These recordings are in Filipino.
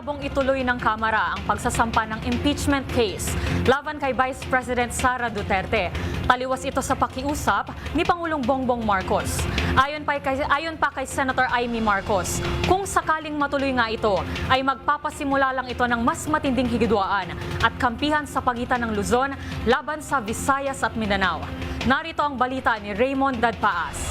Malabong ituloy ng Kamara ang pagsasampa ng impeachment case laban kay Vice President Sara Duterte. Taliwas ito sa pakiusap ni Pangulong Bongbong Marcos. Ayon pa kay Senator Amy Marcos, kung sakaling matuloy nga ito, ay magpapasimula lang ito ng mas matinding higidwaan at kampihan sa pagitan ng Luzon laban sa Visayas at Mindanao. Narito ang balita ni Raymond Dadpaas.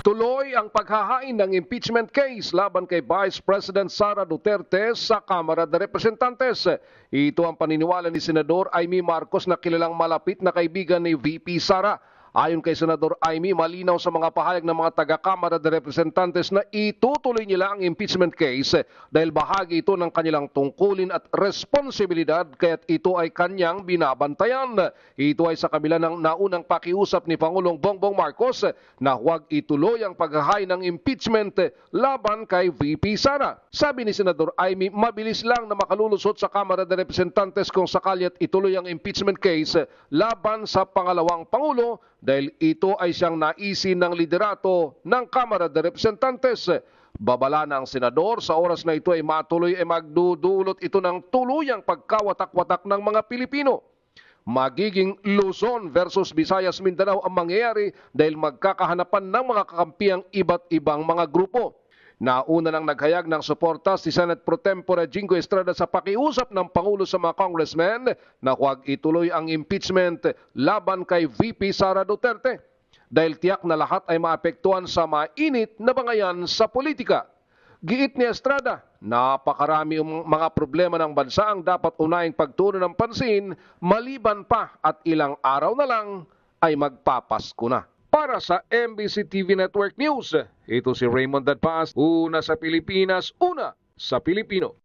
Tuloy ang paghahain ng impeachment case laban kay Vice President Sara Duterte sa Kamara de Representantes. Ito ang paniniwala ni Senador Amy Marcos na kilalang malapit na kaibigan ni VP Sara. Ayon kay Senador Amy, malinaw sa mga pahayag ng mga taga-Kamara de Representantes na itutuloy nila ang impeachment case dahil bahagi ito ng kanilang tungkulin at responsibilidad kaya't ito ay kanyang binabantayan. Ito ay sa kabila ng naunang pakiusap ni Pangulong Bongbong Marcos na huwag ituloy ang paghahain ng impeachment laban kay VP Sara. Sabi ni Senador Amy, mabilis lang na makalulusot sa Kamara de Representantes kung sakali at ituloy ang impeachment case laban sa pangalawang Pangulo dahil ito ay siyang naisin ng liderato ng Kamara de Representantes. Babala na ang senador sa oras na ito ay matuloy ay magdudulot ito ng tuluyang pagkawatak-watak ng mga Pilipino. Magiging Luzon versus Visayas Mindanao ang mangyayari dahil magkakahanapan ng mga kakampiang iba't ibang mga grupo. Nauna nang naghayag ng suporta si Senate Pro Tempore Jingo Estrada sa pakiusap ng Pangulo sa mga congressmen na huwag ituloy ang impeachment laban kay VP Sara Duterte dahil tiyak na lahat ay maapektuhan sa mainit na bangayan sa politika. Giit ni Estrada, napakarami mga problema ng bansa ang dapat unahing pagtuunan ng pansin maliban pa at ilang araw na lang ay magpapasko na. Para sa MBC TV Network News, ito si Raymond Dadpaas, una sa Pilipinas, una sa Pilipino.